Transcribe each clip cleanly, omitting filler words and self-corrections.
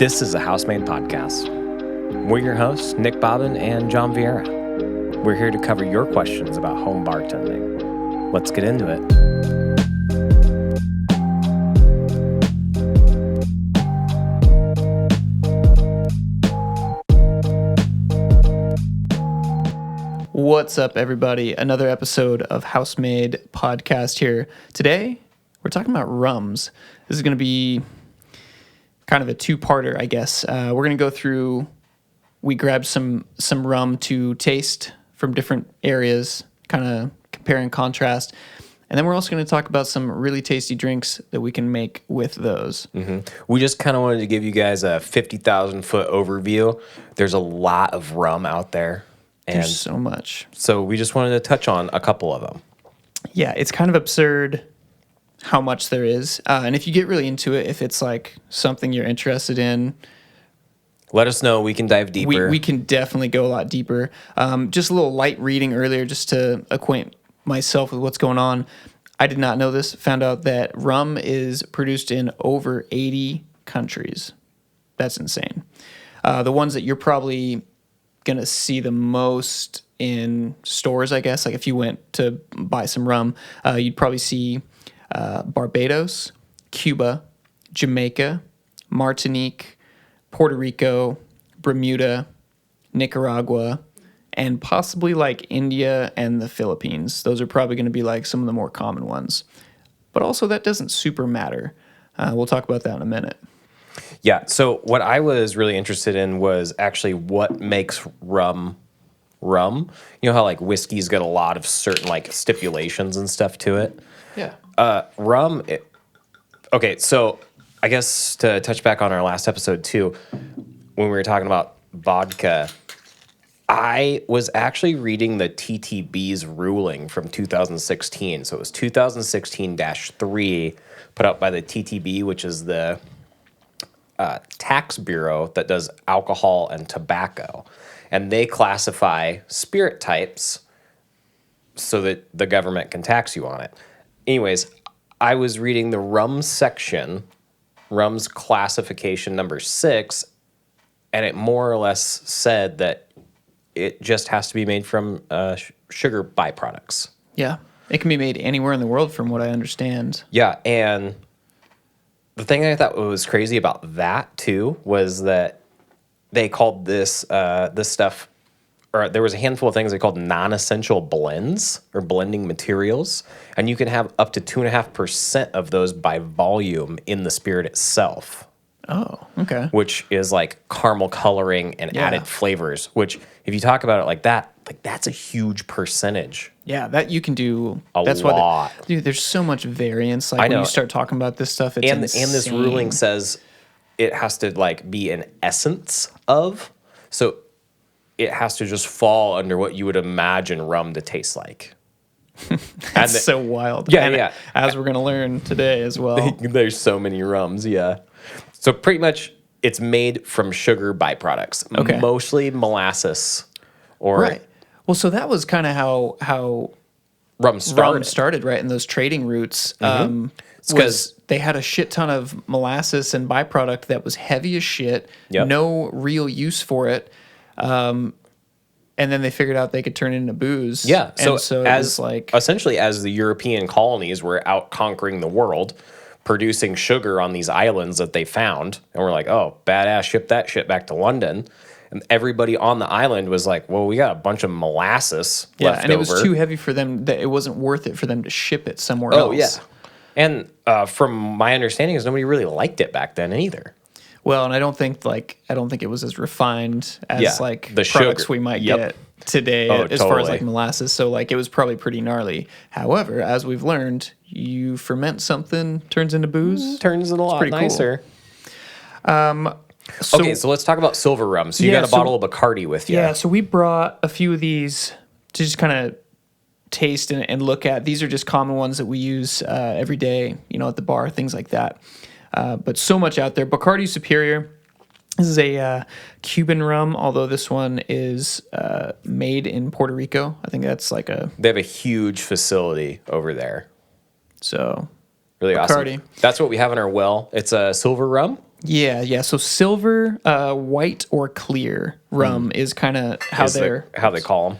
This is a Housemade podcast. We're your hosts, Nick Bobbin and John Vieira. We're here to cover your questions about home bartending. Let's get into it. What's up, everybody? Another episode of Housemade podcast here. Today, we're talking about rums. This is going to be kind of a two-parter, I guess. We're going to go through, we grabbed some rum to taste from different areas, kind of compare and contrast. And then we're also going to talk about some really tasty drinks that we can make with those. Mm-hmm. We just kind of wanted to give you guys a 50,000-foot overview. There's a lot of rum out there. And there's so much. So we just wanted to touch on a couple of them. Yeah, it's kind of absurd how much there is. And if you get really into it, if it's like something you're interested in, let us know. We can dive deeper. We can definitely go a lot deeper. Just a little light reading earlier just to acquaint myself with what's going on. I did not know this. Found out that rum is produced in over 80 countries. That's insane. The ones that you're probably going to see the most in stores, I guess, like if you went to buy some rum, you'd probably see Barbados, Cuba, Jamaica, Martinique, Puerto Rico, Bermuda, Nicaragua, and possibly like India and the Philippines. Those are probably going to be like some of the more common ones. But also that doesn't super matter. We'll talk about that in a minute. Yeah, so what I was really interested in was actually what makes rum rum. You know how like whiskey's got a lot of certain like stipulations and stuff to it? Yeah. Rum, okay, so I guess to touch back on our last episode too, when we were talking about vodka, I was actually reading the TTB's ruling from 2016. So it was 2016-3 put out by the TTB, which is the tax bureau that does alcohol and tobacco. And they classify spirit types so that the government can tax you on it. Anyways, I was reading the rum section, rum's classification number 6, and it more or less said that it just has to be made from sugar byproducts. Yeah, it can be made anywhere in the world from what I understand. Yeah, and the thing I thought was crazy about that, too, was that they called this stuff, or there was a handful of things they called non-essential blends or blending materials, and you can have up to 2.5% of those by volume in the spirit itself. Oh, okay. Which is like caramel coloring and added flavors, which if you talk about it like that, like that's a huge percentage. Yeah, that you can do That's lot. Dude, there's so much variance. Like when you start talking about this stuff, it's insane. And this ruling says it has to like be an essence of, so it has to just fall under what you would imagine rum to taste like. That's so wild. Yeah, and yeah. As we're gonna learn today as well. There's so many rums, yeah. So pretty much it's made from sugar byproducts, mostly molasses. Right. Well, so that was kind of how rum started, right? In those trading routes, because they had a shit ton of molasses and byproduct that was heavy as shit, no real use for it, and then they figured out they could turn it into booze. Yeah. So it as was like essentially as the European colonies were out conquering the world, producing sugar on these islands that they found, and we're like, oh, badass, ship that shit back to London. And everybody on the island was like, well, we got a bunch of molasses left and over. It was too heavy for them, that it wasn't worth it for them to ship it somewhere else. Oh, yeah. And from my understanding is nobody really liked it back then either. Well, and I don't think it was as refined as like the products sugar we might get today as far as like molasses. So like it was probably pretty gnarly. However, as we've learned, you ferment something, turns into booze. Turns it a lot nicer. Cool. So let's talk about silver rum. So you got a bottle of Bacardi with you. Yeah, so we brought a few of these to just kind of taste and look at. These are just common ones that we use every day, at the bar, things like that. But so much out there. Bacardi Superior. This is a Cuban rum, although this one is made in Puerto Rico. I think that's like They have a huge facility over there. So really Bacardi. Awesome. That's what we have in our well. It's a silver rum. Yeah. So silver, white, or clear rum is kind of how How they call them.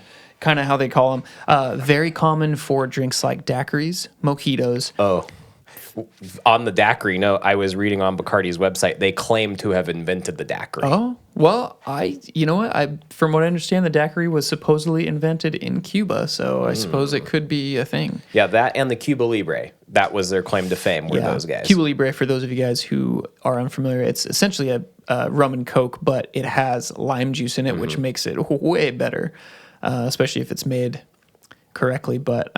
how they call them. Very common for drinks like daiquiris, mojitos. Oh, on the daiquiri note, I was reading on Bacardi's website. They claim to have invented the daiquiri. Oh, well, you know what? From what I understand, the daiquiri was supposedly invented in Cuba, so I suppose it could be a thing. Yeah, that and the Cuba Libre. That was their claim to fame, were those guys. Cuba Libre, for those of you guys who are unfamiliar, it's essentially a rum and Coke, but it has lime juice in it, which makes it way better, especially if it's made correctly. But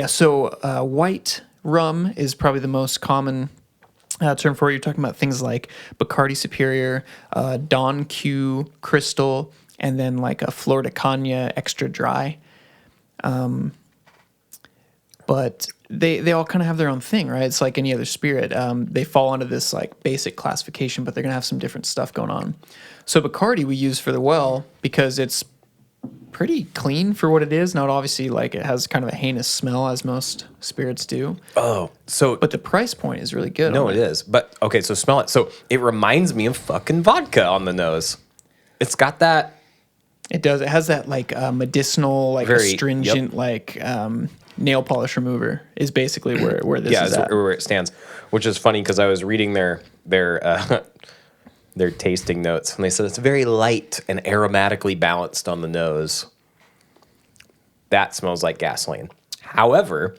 so white rum is probably the most common term for it. You're talking about things like Bacardi Superior, Don Q Crystal, and then like a Flor de Caña Extra Dry. But they all kind of have their own thing, right? It's like any other spirit. They fall under this like basic classification, but they're gonna have some different stuff going on. So Bacardi we use for the well because it's pretty clean for what it is. Now, obviously, like it has kind of a heinous smell, as most spirits do. Oh, so But the price point is really good. no, on it is. But okay, so smell it. So it reminds me of fucking vodka on the nose. It's got that. It does. It has that like medicinal, like Very- astringent, like nail polish remover is basically where this is at. Where it stands, which is funny because I was reading their their tasting notes and they said it's very light and aromatically balanced on the nose. That smells like gasoline. However,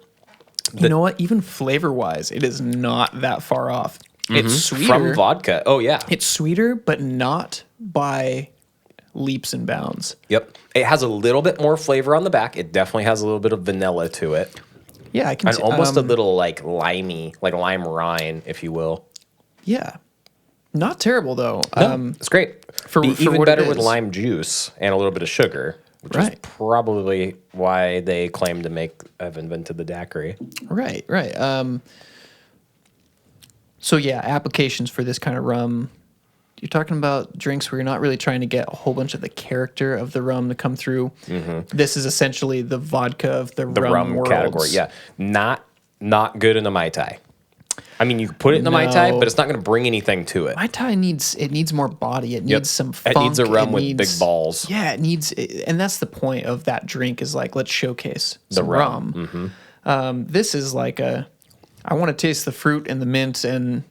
You know what? Even flavor wise, it is not that far off. It's sweeter. from vodka. Oh yeah. It's sweeter, but not by leaps and bounds. Yep. It has a little bit more flavor on the back. It definitely has a little bit of vanilla to it. Yeah, I can And see almost a little like limey, like lime rind, if you will. Yeah. Not terrible though. It's great. for Even what it better with is. lime juice and a little bit of sugar, which is Right. probably why they claim to have invented the daiquiri. Right. So yeah, applications for this kind of rum. You're talking about drinks where you're not really trying to get a whole bunch of the character of the rum to come through. This is essentially the vodka of the rum worlds. Category. Yeah, not good in a Mai Tai. I mean, you can put it in a Mai Tai, No. but it's not going to bring anything to it. Mai Tai needs more body. It Yep. needs some funk. It needs a rum it with needs- big balls. Yeah, it needs, and that's the point of that drink is like let's showcase The some rum. rum. This is like I want to taste the fruit and the mint, and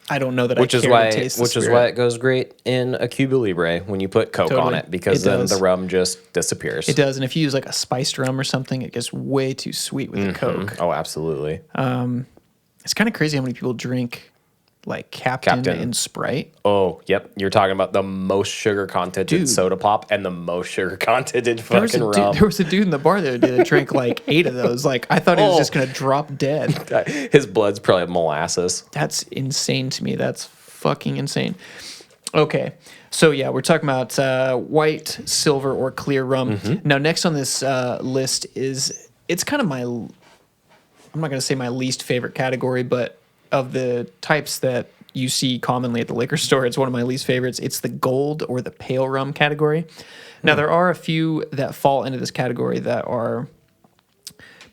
I don't know that Which I is care why, to taste the which is spirit. why it goes great in a Cuba Libre when you put Coke on Totally. it, because It then does. the rum just disappears. It does, and if you use like a spiced rum or something, it gets way too sweet with the Coke. Oh, absolutely. It's kind of crazy how many people drink like Captain and Sprite. Oh, yep. You're talking about the most sugar contented Dude. soda pop and the most sugar contented There was, fucking a rum. there was a dude in the bar the other day that drank like 8 of those. Like I thought he was just gonna drop dead. His blood's probably molasses. That's insane to me. That's fucking insane. Okay, so yeah, we're talking about white, silver, or clear rum. Now, next on this list it's kind of my, I'm not gonna say my least favorite category, but of the types that you see commonly at the liquor store, it's one of my least favorites. It's the gold or the pale rum category. Now, there are a few that fall into this category that are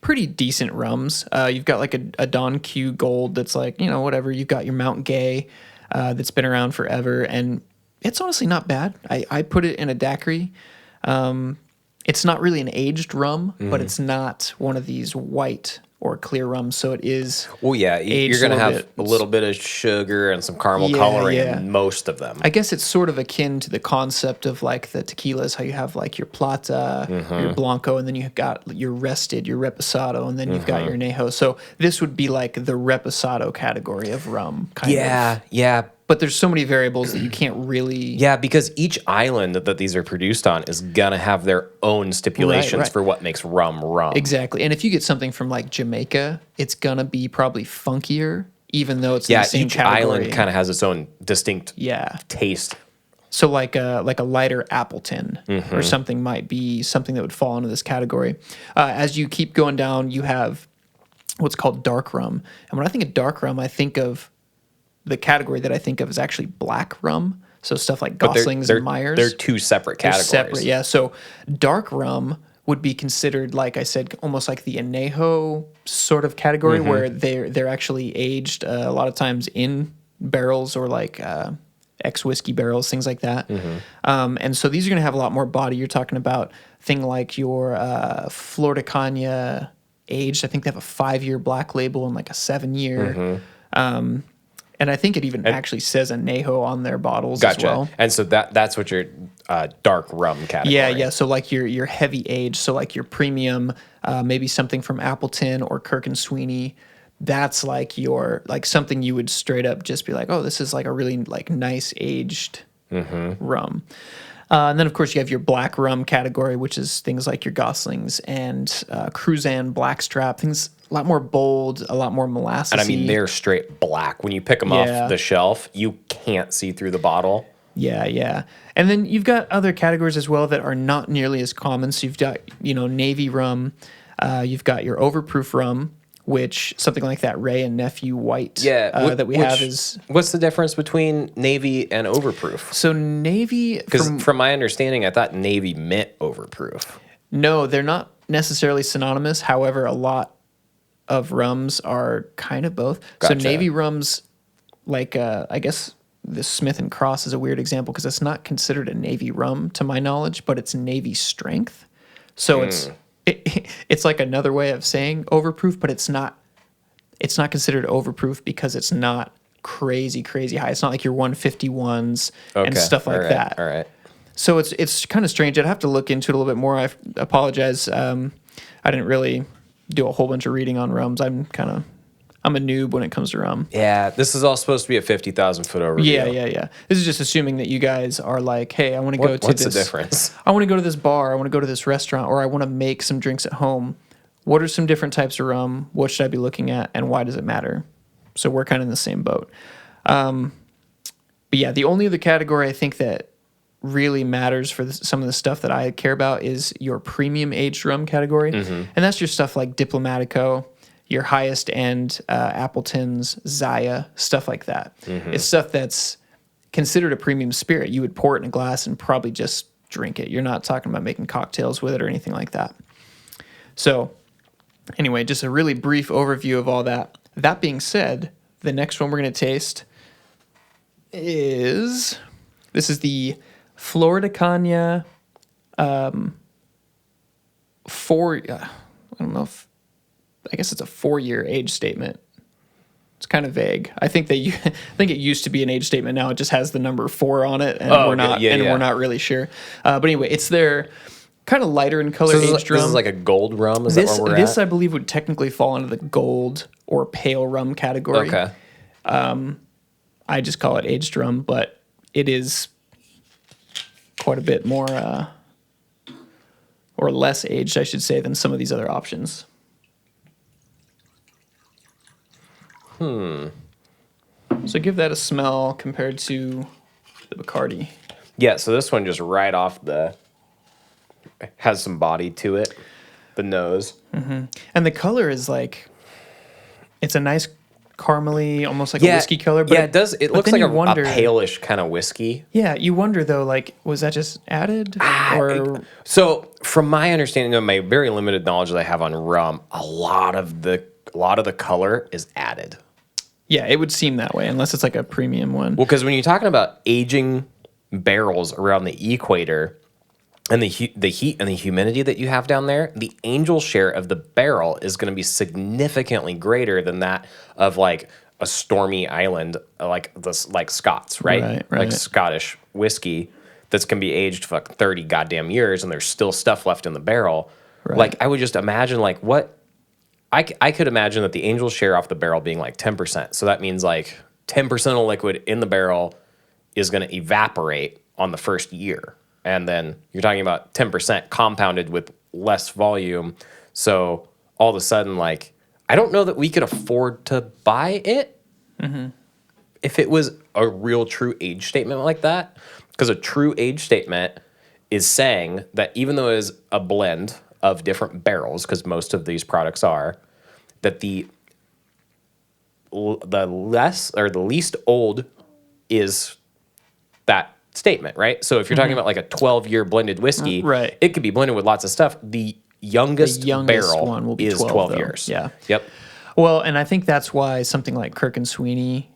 pretty decent rums. You've got like a Don Q Gold that's like, whatever. You've got your Mount Gay that's been around forever, and it's honestly not bad. I put it in a daiquiri. It's not really an aged rum, but it's not one of these white or clear rums, so it is. Well, yeah, aged you're going to a little have bit. a little bit of sugar and some caramel Yeah, coloring yeah. in most of them. I guess it's sort of akin to the concept of like the tequilas, how you have like your Plata, your Blanco, and then you've got your Rested, your Reposado, and then you've got your Añejo. So this would be like the Reposado category of rum, kind of. Yeah. But there's so many variables that you can't really. Yeah, because each island that these are produced on is going to have their own stipulations Right. for what makes rum rum. Exactly. And if you get something from like Jamaica, it's going to be probably funkier, even though it's in Yeah, the same each category. island kind of has its own distinct Yeah. taste. So like a lighter Appleton or something might be something that would fall into this category. As you keep going down, you have what's called dark rum. And when I think of dark rum, I think of the category that I think of is actually black rum. So stuff like But Goslings and Myers. They're two separate They're categories. separate, yeah. So dark rum would be considered, like I said, almost like the añejo sort of category, where they're actually aged a lot of times in barrels or like ex-whiskey barrels, things like that. And so these are going to have a lot more body. You're talking about thing like your Flor de Caña aged. I think they have a 5-year black label and like a 7-year. And I think it even actually says añejo on their bottles as well. And so that's what your dark rum category. Yeah. So like your heavy age, so like your premium, maybe something from Appleton or Kirk and Sweeney. That's like your like something you would straight up just be like, oh, this is like a really like nice aged rum. And then of course you have your black rum category, which is things like your Goslings and Cruzan Blackstrap, things a lot more bold, a lot more molasses. And I mean, they're straight black. When you pick them off the shelf, you can't see through the bottle. Yeah. And then you've got other categories as well that are not nearly as common. So you've got, Navy rum. You've got your Overproof rum, which something like that Ray and Nephew White that we have is... What's the difference between Navy and Overproof? So Navy... Because from my understanding, I thought Navy meant Overproof. No, they're not necessarily synonymous. However, a lot of rums are kind of both. Gotcha. So Navy rums, like I guess the Smith and Cross is a weird example because it's not considered a Navy rum to my knowledge, but it's Navy strength. So it's like another way of saying overproof, but it's not considered overproof because it's not crazy high. It's not like your 151s and stuff like that. All right. So it's kind of strange. I'd have to look into it a little bit more. I apologize. I didn't really do a whole bunch of reading on rums. I'm a noob when it comes to rum. Yeah, this is all supposed to be a 50,000 foot overview. Yeah. This is just assuming that you guys are like, hey, I want to go to what's this. the difference? I want to go to this bar. I want to go to this restaurant, or I want to make some drinks at home. What are some different types of rum? What should I be looking at, and why does it matter? So we're kind of in the same boat. But yeah, the only other category I think that really matters for some of the stuff that I care about is your premium aged rum category. And that's your stuff like Diplomatico, your highest end Appletons, Zaya, stuff like that. It's stuff that's considered a premium spirit. You would pour it in a glass and probably just drink it. You're not talking about making cocktails with it or anything like that. So anyway, just a really brief overview of all that. That being said, the next one we're going to taste is the Flor de Caña I don't know if, I guess it's a 4-year age statement. It's kind of vague. I think I think it used to be an age statement. Now it just has the number 4 on it, and we're not really sure. But anyway, it's their kind of lighter in color aged rum. This is like a gold rum. Is that where we're at? This I believe would technically fall into the gold or pale rum category. Okay. I just call it aged rum, but it is quite a bit more or less aged, I should say, than some of these other options. So give that a smell compared to the Bacardi. Yeah, so this one just right off has some body to it, the nose. And the color is like, it's a nice caramely, almost like a whiskey color. But it does. It looks like a palish kind of whiskey. Yeah, you wonder though, like, was that just added? So from my understanding of my very limited knowledge that I have on rum, a lot of the color is added. Yeah, it would seem that way, unless it's like a premium one. Well, because when you're talking about aging barrels around the equator and the heat and the humidity that you have down there, the angel share of the barrel is going to be significantly greater than that of like a stormy island, like Scots, right? Like Scottish whiskey that's can be aged for like 30 goddamn years, and there's still stuff left in the barrel. Right. Like I would just imagine like what. I could imagine that the angel share off the barrel being like 10%. So that means like 10% of liquid in the barrel is going to evaporate on the first year. And then you're talking about 10% compounded with less volume. So all of a sudden, like, I don't know that we could afford to buy it if it was a real true age statement like that. Because a true age statement is saying that even though it is a blend of different barrels, because most of these products are, that the less or the least old is that statement, right? So if you're talking about like a 12-year blended whiskey, it could be blended with lots of stuff. The youngest barrel one will be is 12 years. Yeah. Yep. Well, and I think that's why something like Kirk and Sweeney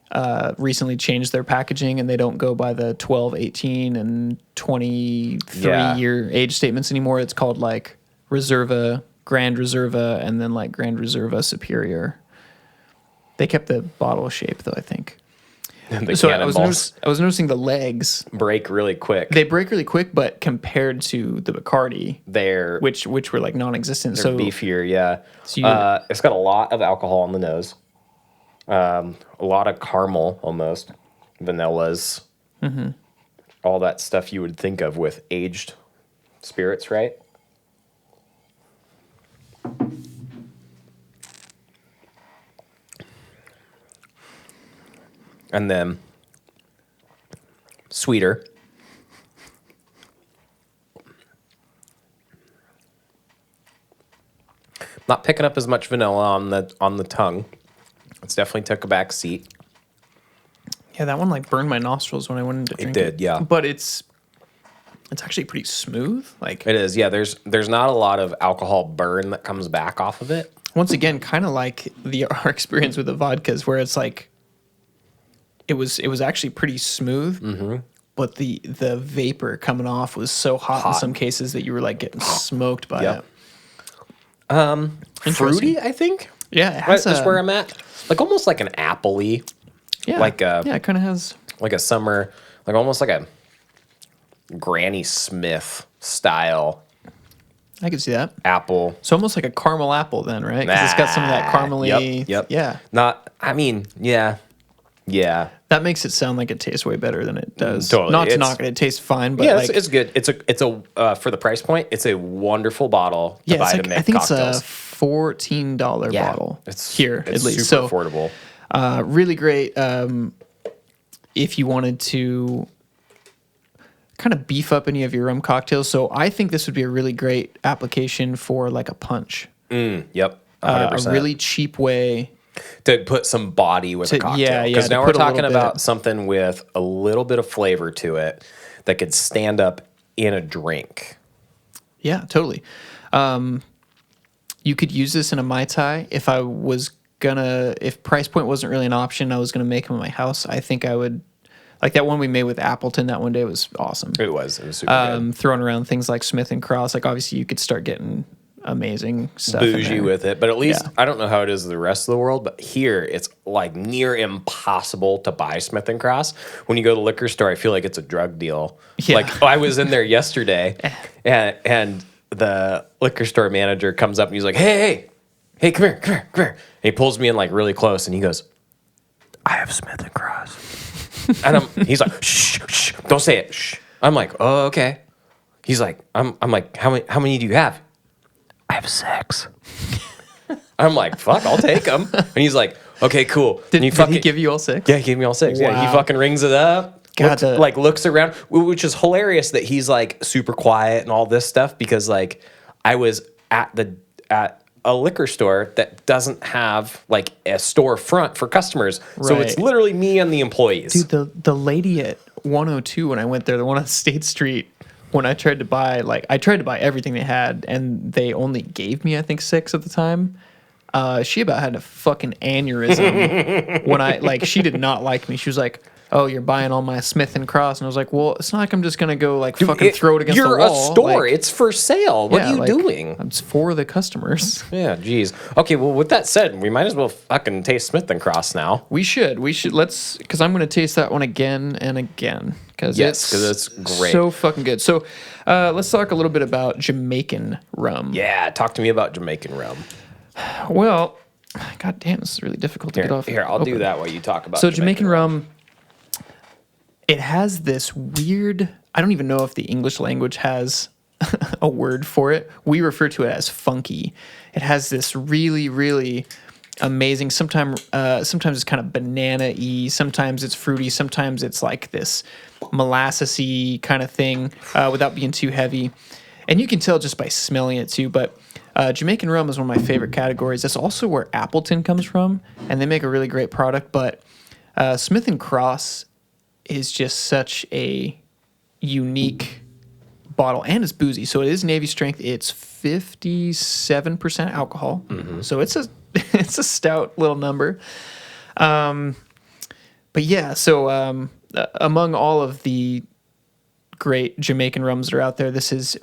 recently changed their packaging, and they don't go by the 12, 18, and 23 Yeah. year age statements anymore. It's called like Reserva, Grand Reserva, and then like Grand Reserva Superior. They kept the bottle shape though, I think. The So I cannonballs was noticing the legs. break really quick. They break really quick, but compared to the Bacardi, They're which were like non-existent, so beefier, yeah. So you- It's got a lot of alcohol on the nose. A lot of caramel almost. Vanillas. All that stuff you would think of with aged spirits, right? And then sweeter. Not picking up as much vanilla on the tongue. It's definitely took a back seat. yeah, that one like burned my nostrils when I went into drink did, yeah. But it's actually pretty smooth. Like It is, yeah. There's not a lot of alcohol burn that comes back off of it. once again, kind of like our experience with the vodkas, where it's like it was actually pretty smooth, but the vapor coming off was so hot in some cases that you were like getting smoked by Yep. it. Fruity, I think. Yeah, it has That's where I'm at. Like almost like an apple-y, yeah, like it kind of has. like a summer, like almost like a Granny Smith style I could see that. apple. So almost like a caramel apple, then, right? Because it's got some of that caramely. Yep. Yeah, Yeah. that makes it sound like it tastes way better than it does. Totally. Not to It's- knock it; it tastes fine, but Yeah, like it's good. It's a for the price point, it's a wonderful bottle to yeah, buy it's to like make I think cocktails. it's a $14 bottle. It's here it's at least. super So affordable. really great. If you wanted to kind of beef up any of your rum cocktails, so I think this would be a really great application for like a punch. Yep. A 100%. really cheap way. To put some body with a To- cocktail. yeah, Because to now we're put a talking little about bit. something with a little bit of flavor to it that could stand up in a drink. Yeah, totally. You could use this in a Mai Tai. If I was gonna, if price point wasn't really an option, I was gonna make them in my house. I think I would, like that one we made with Appleton that one day was awesome. It was super good. Throwing around things like Smith and Cross, like obviously you could start getting amazing stuff. in Bougie there. with it, but at least Yeah. I don't know how it is in the rest of the world, but here it's like near impossible to buy Smith and Cross. When you go to the liquor store, I feel like it's a drug deal. Yeah. Like I was in there yesterday, and the liquor store manager comes up and he's like, "Hey, come here." And he pulls me in like really close, and he goes, "I have Smith and Cross," and he's like, "Shh, don't say it." Shh. I'm like, "Oh, okay." He's like, I'm like, how many do you have? I have 6. I'm like, fuck, I'll take them. And he's like, okay, cool. Did, And did he give you all 6? Yeah, he gave me all 6. Yeah, he Wow. fucking rings it up. God, Looks around, which is hilarious that he's like super quiet and all this stuff because like I was at a liquor store that doesn't have like a store front for customers. So it's Right. literally me and the employees. Dude, the lady at 102 when I went there, the one on State Street, when I tried to buy everything they had, and they only gave me I think 6 at the time. She about had a fucking aneurysm when she did not like me. She was like, "Oh, you're buying all my Smith and Cross," and I was like, "Well, it's not like I'm just gonna go like fucking throw it against the wall. You're a store. Like, It's for sale. What yeah, are you like, doing? It's for the customers." Yeah, geez. Okay, well, with that said, we might as well fucking taste Smith and Cross now. We should. Let's, because I'm gonna taste that one again and again because Yes, 'cause it's great. so fucking good. So, let's talk a little bit about Jamaican rum. Yeah, talk to me about Jamaican rum. Well, god damn, this is really difficult to get off. Here, I'll do open. that while you talk about So Jamaican rum, it has this weird, I don't even know if the English language has a word for it. We refer to it as funky. It has this really, really amazing, sometimes it's kind of banana-y, sometimes it's fruity, sometimes it's like this molasses-y kind of thing without being too heavy. And you can tell just by smelling it too, but Jamaican rum is one of my favorite categories. That's also where Appleton comes from, and they make a really great product. But Smith and Cross is just such a unique bottle, and it's boozy. So it is Navy strength. It's 57% alcohol, so it's a it's a stout little number. But yeah, so among all of the great Jamaican rums that are out there, this is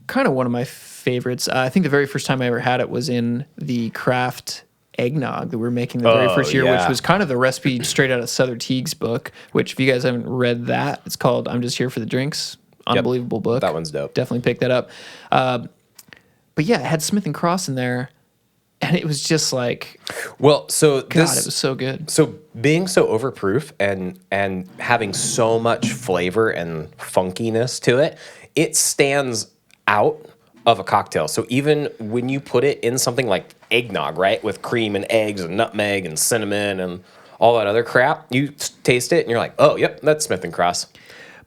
kind of one of my favorites. I think the very first time I ever had it was in the craft eggnog that we were making the very first year, which was kind of the recipe straight out of Souther Teague's book, which if you guys haven't read that, it's called I'm Just Here for the Drinks. Unbelievable book. That one's dope. Definitely pick that up. But yeah, it had Smith and Cross in there, and it was just like, well, so God, it was so good. So being so overproof and having so much flavor and funkiness to it, it stands out of a cocktail. So even when you put it in something like eggnog, right, with cream and eggs and nutmeg and cinnamon and all that other crap, you taste it and you're like, oh, yep, that's Smith and Cross.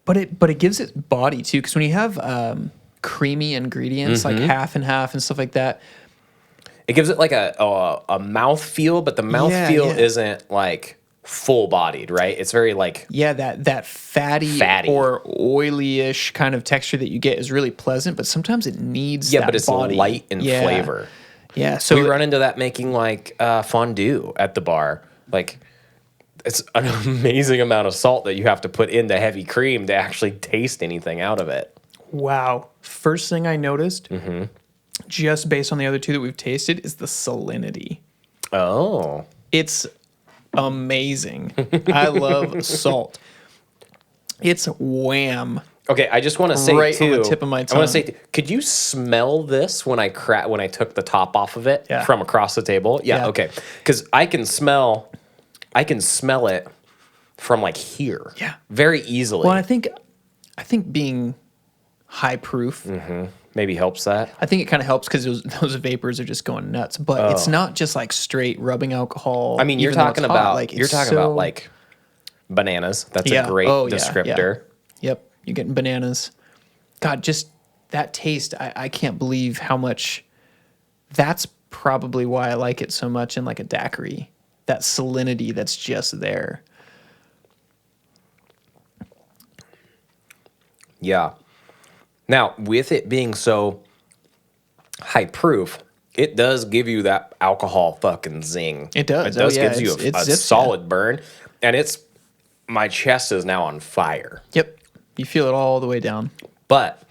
But it gives it body too, because when you have creamy ingredients like half and half and stuff like that, it gives it like a mouth feel, but the mouth feel isn't like full bodied, right? It's very like that fatty or oily-ish kind of texture that you get is really pleasant, but sometimes it needs that but it's body. light in flavor. Yeah, so we run into that making like fondue at the bar. Like it's an amazing amount of salt that you have to put into heavy cream to actually taste anything out of it. Wow. First thing I noticed, just based on the other two that we've tasted, is the salinity. Oh. It's amazing. I love salt. It's wham. Okay, I just want to say right too. on the tip of my tongue. I want to say, could you smell this when I took the top off of it from across the table? Yeah. Okay, because I can smell it from like here. Yeah, very easily. Well, I think being high proof maybe helps that. I think it kind of helps because those vapors are just going nuts. But it's not just like straight rubbing alcohol. I mean, you're talking about like bananas. That's a great descriptor. Yeah. Yep, you're getting bananas. God, just that taste. I can't believe how much. That's probably why I like it so much in like a daiquiri. That salinity that's just there. Yeah. Now, with it being so high proof, it does give you that alcohol fucking zing. It does. It does gives you a solid burn, and my chest is now on fire. Yep. You feel it all the way down. But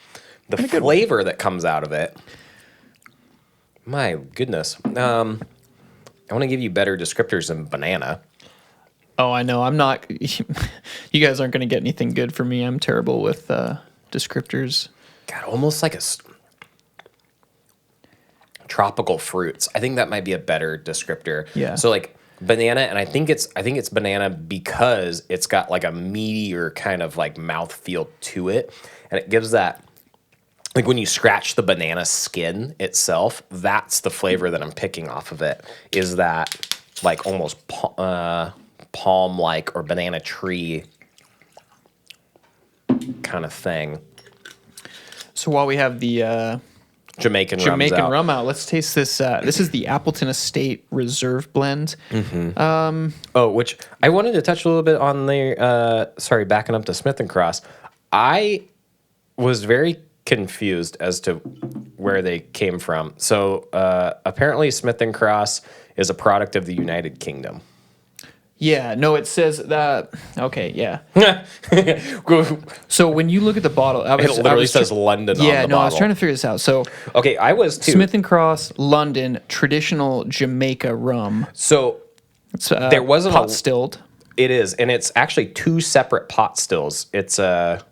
the flavor that comes out of it, my goodness. I want to give you better descriptors than banana. Oh, I know. I'm not. You guys aren't going to get anything good from me. I'm terrible with descriptors. God, almost like a tropical fruits. I think that might be a better descriptor. Yeah. So like banana, and I think it's banana because it's got like a meatier kind of like mouth feel to it, and it gives that. Like when you scratch the banana skin itself, that's the flavor that I'm picking off of it. Is that like almost palm-like or banana tree kind of thing. So while we have the Jamaican rum out, let's taste this. This is the Appleton Estate Reserve Blend. Which I wanted to touch a little bit on the. Backing up to Smith and Cross, I was very confused as to where they came from. So apparently Smith and Cross is a product of the United Kingdom. Yeah, no, it says that. Okay, yeah. So when you look at the bottle, it literally says London on the bottle. Yeah, no, I was trying to figure this out. So okay, I was too. Smith and Cross, London, traditional Jamaica rum. So it's, there wasn't pot stilled. It is, and it's actually two separate pot stills. It's a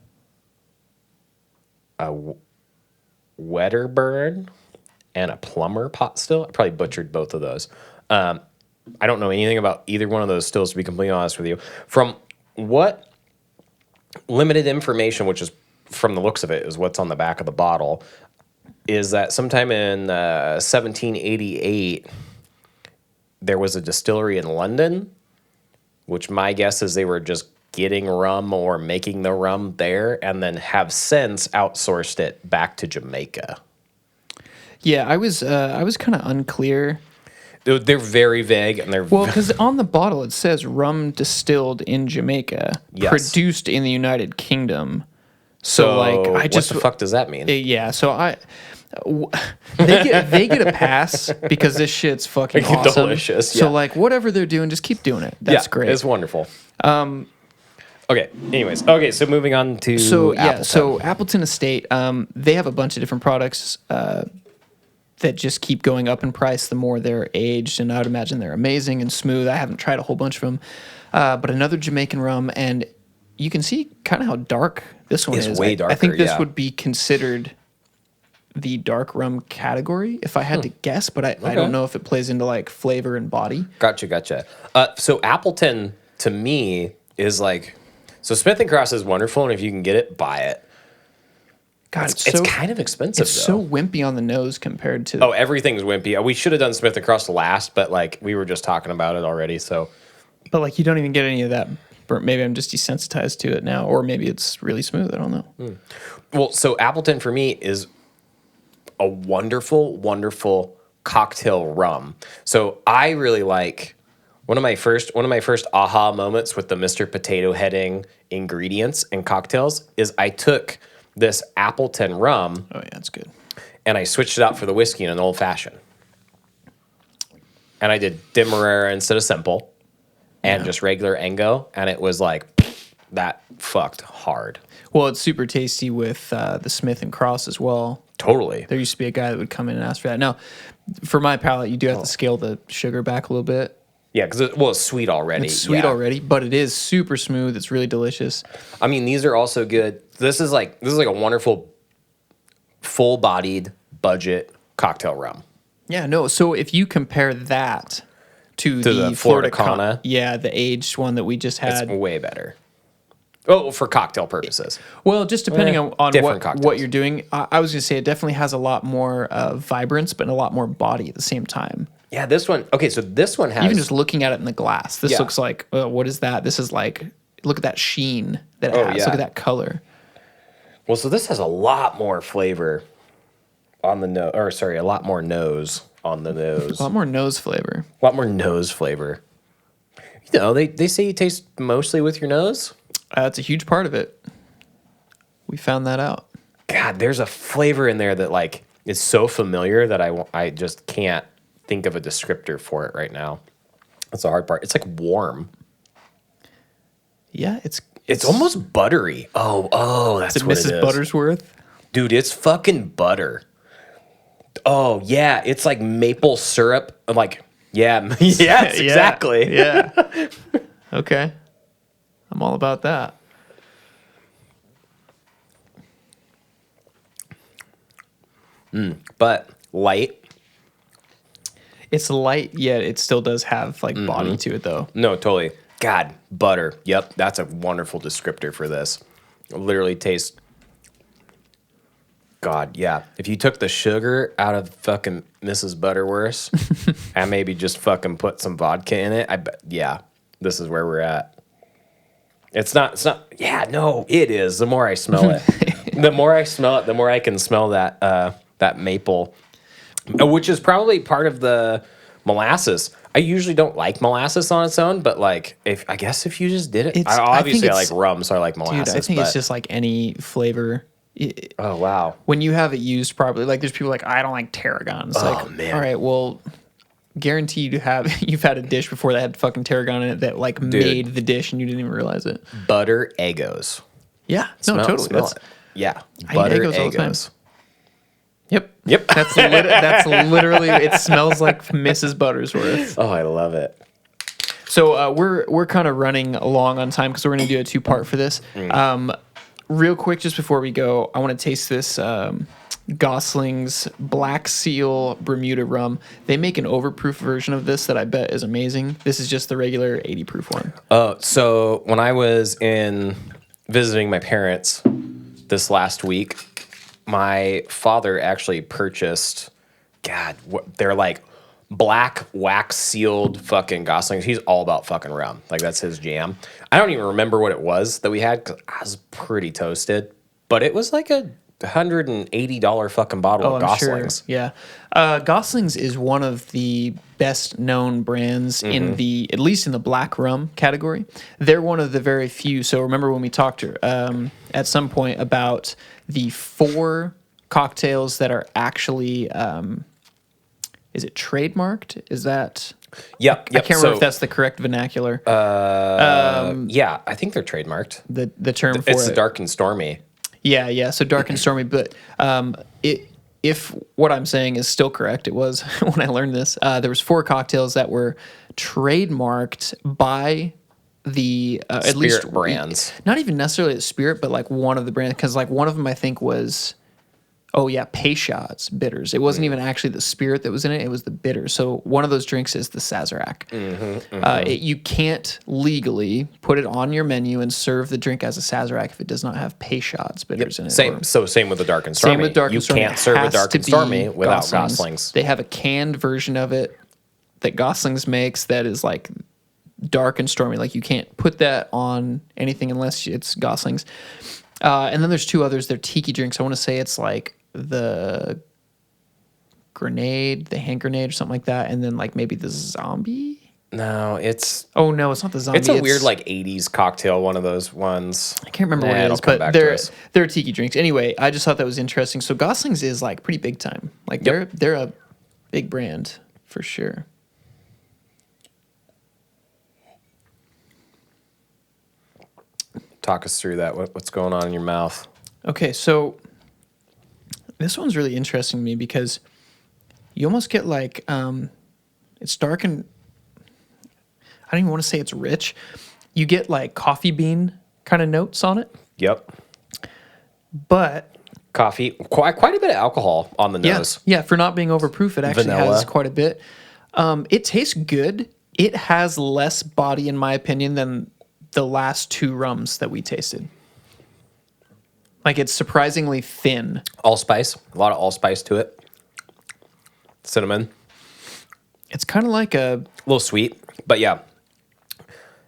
Wedderburn and a Plumber pot still. I probably butchered both of those. I don't know anything about either one of those stills, to be completely honest with you. From what limited information, which is from the looks of it, is what's on the back of the bottle, is that sometime in 1788, there was a distillery in London, which my guess is they were just getting rum or making the rum there, and then have since outsourced it back to Jamaica. Yeah, I was kind of unclear. They're very vague, and they're because on the bottle it says rum distilled in Jamaica, produced in the United Kingdom. So like, what the fuck does that mean? Yeah, so They get a pass because this shit's fucking awesome. Delicious, So yeah. like whatever they're doing, just keep doing it. That's great. It's wonderful. Okay. Anyways, okay. So moving on to Appleton. So Appleton Estate, they have a bunch of different products that just keep going up in price the more they're aged, and I would imagine they're amazing and smooth. I haven't tried a whole bunch of them, but another Jamaican rum, and you can see kind of how dark this one is. It's way darker. I think this yeah. would be considered the dark rum category if I had to guess, but I don't know if it plays into like flavor and body. Gotcha. So Appleton to me is like, so Smith and Cross is wonderful, and if you can get it, buy it. God, It's kind of expensive. It's so wimpy on the nose compared to. Oh, everything's wimpy. We should have done Smith and Cross last, but like we were just talking about it already. So, But like you don't even get any of that. Maybe I'm just desensitized to it now, or maybe it's really smooth. I don't know. well, so Appleton for me is a wonderful, wonderful cocktail rum. So I really like one of my first aha moments with the Mr. Potato Heading ingredients and cocktails is I took this Appleton rum. Oh yeah, that's good. And I switched it out for the whiskey in an old fashioned. And I did Demerara instead of simple, and just regular Engo, and it was like that fucked hard. Well, it's super tasty with the Smith and Cross as well. Totally. There used to be a guy that would come in and ask for that. Now, for my palate, you do have to scale the sugar back a little bit. Yeah, because it's sweet already. It's sweet already, but it is super smooth. It's really delicious. I mean, these are also good. This is like a wonderful, full-bodied budget cocktail rum. Yeah, no. So if you compare that to the Florida Cana, the aged one that we just had, it's way better. Oh, for cocktail purposes. Well, just depending on different what cocktails. you're doing. I was going to say it definitely has a lot more vibrance, but a lot more body at the same time. Yeah, this one. Okay, so this one has Even just looking at it in the glass, this Yeah. looks like, what is that? This is like, look at that sheen that it Oh, has. yeah. Look at that color. Well, so this has a lot more flavor on the nose, or sorry, a lot more nose on the nose. A lot more nose flavor. A lot more nose flavor. You know, they say you taste mostly with your nose. That's a huge part of it. We found that out. God, there's a flavor in there that like is so familiar that I just can't think of a descriptor for it right now. That's the hard part. It's like warm. Yeah, It's almost buttery. Oh, that's is it what Mrs. it is. Buttersworth? Dude, it's fucking butter. Oh, yeah, it's like maple syrup. I'm like, yeah, yes, exactly. Yeah. Okay. I'm all about that. But light. It's light, yet it still does have like body to it, though. No, totally. God, butter. Yep, that's a wonderful descriptor for this. It literally tastes. God, yeah. If you took the sugar out of fucking Mrs. Butterworth and maybe just fucking put some vodka in it, I bet. Yeah, this is where we're at. It's not. Yeah, no, it is. The more I smell it, the more I can smell that maple, which is probably part of the molasses. I usually don't like molasses on its own, but like I guess if you just did it, I like rum, so I like molasses. Dude, I think it's just like any flavor. Oh wow! When you have it used properly, like there's people like I don't like tarragon. It's like, man. All right, well, guaranteed you've had a dish before that had fucking tarragon in it that like made the dish and you didn't even realize it. Butter Eggos. Yeah, no, totally. Smell it. Yeah, I eat butter Eggos all the time. Eggos. Yep. That's literally. It smells like Mrs. Buttersworth. Oh, I love it. So we're kind of running along on time because we're going to do a 2-part for this. Real quick, just before we go, I want to taste this Goslings Black Seal Bermuda rum. They make an overproof version of this that I bet is amazing. This is just the regular 80 proof one. So when I was visiting my parents this last week, my father actually purchased, they're like black wax sealed fucking Goslings. He's all about fucking rum. Like that's his jam. I don't even remember what it was that we had because I was pretty toasted, but it was like a $180 fucking bottle of Goslings. Sure. Yeah. Goslings is one of the best known brands in at least in the black rum category. They're one of the very few. So remember when we talked at some point about the 4 cocktails that are actually, is it trademarked? Is that? Yep. I can't remember if that's the correct vernacular. Yeah, I think they're trademarked. The term for It's it. dark and stormy. Yeah. So dark and stormy, but if what I'm saying is still correct, it was when I learned this. There was 4 cocktails that were trademarked by the at least brands. Not even necessarily the spirit, but like one of the brands, because like one of them I think was, Peychaud's bitters. It wasn't even actually the spirit that was in it; it was the bitter. So one of those drinks is the Sazerac. You can't legally put it on your menu and serve the drink as a Sazerac if it does not have Peychaud's bitters in it. Same with the dark and stormy. Same with dark and stormy. You can't serve a Has dark to and stormy be without Goslings. They have a canned version of it that Goslings makes that is like dark and stormy. Like you can't put that on anything unless it's Goslings. And then there's 2 others. They're tiki drinks. I want to say it's like the grenade, the hand grenade or something like that. And then like maybe the zombie. No, it's... Oh, no, it's not the zombie. It's a weird like 80s cocktail, one of those ones. I can't remember what it is, but they're tiki drinks. Anyway, I just thought that was interesting. So Goslings is like pretty big time. Like they're a big brand for sure. Talk us through that. What's going on in your mouth? Okay, so this one's really interesting to me because you almost get like it's dark and I don't even want to say it's rich. You get like coffee bean kind of notes on it. Yep. But coffee, quite a bit of alcohol on the nose. Yeah, for not being overproof, it actually has quite a bit. It tastes good. It has less body, in my opinion, than the last 2 rums that we tasted. Like it's surprisingly thin. Allspice, a lot of allspice to it. Cinnamon. It's kind of like a little sweet, but yeah,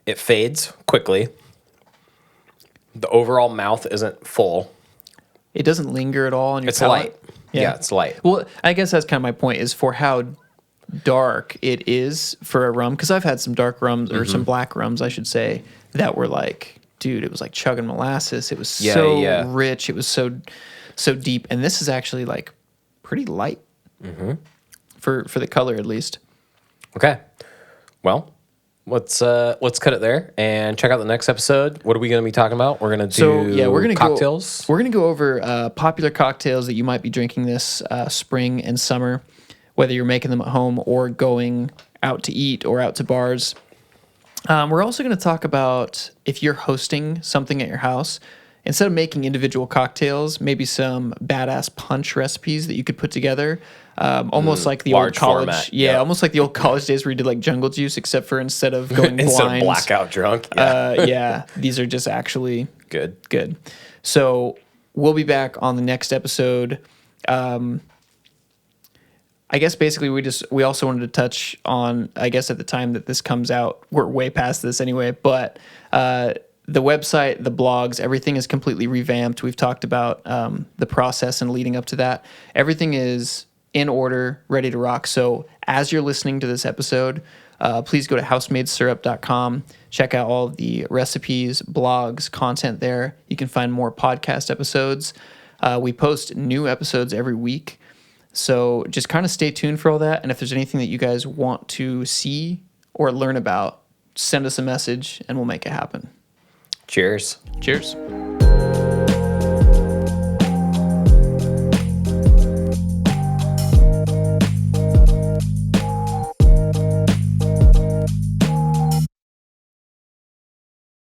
it fades quickly. The overall mouth isn't full. It doesn't linger at all on your It's palate. light. Yeah, it's light. Well, I guess that's kind of my point is for how dark it is for a rum. Because I've had some dark rums or some black rums, I should say, that were like, dude, it was like chugging molasses. It was so rich. It was so deep. And this is actually like pretty light for the color at least. Okay. Well, let's cut it there and check out the next episode. What are we going to be talking about? We're going to do cocktails. We're going to go over popular cocktails that you might be drinking this spring and summer, whether you're making them at home or going out to eat or out to bars. We're also going to talk about if you're hosting something at your house, instead of making individual cocktails, maybe some badass punch recipes that you could put together. Almost like the old college. Format, yeah, almost like the old college days where you did like jungle juice, except for instead of going instead blind. of blackout drunk. These are just actually good. So we'll be back on the next episode. I guess basically we also wanted to touch on, I guess at the time that this comes out, we're way past this anyway, but the website, the blogs, everything is completely revamped. We've talked about the process and leading up to that. Everything is in order, ready to rock. So as you're listening to this episode, please go to housemadesyrup.com. Check out all the recipes, blogs, content there. You can find more podcast episodes. We post new episodes every week. So just kind of stay tuned for all that. And if there's anything that you guys want to see or learn about, send us a message and we'll make it happen. Cheers. Cheers.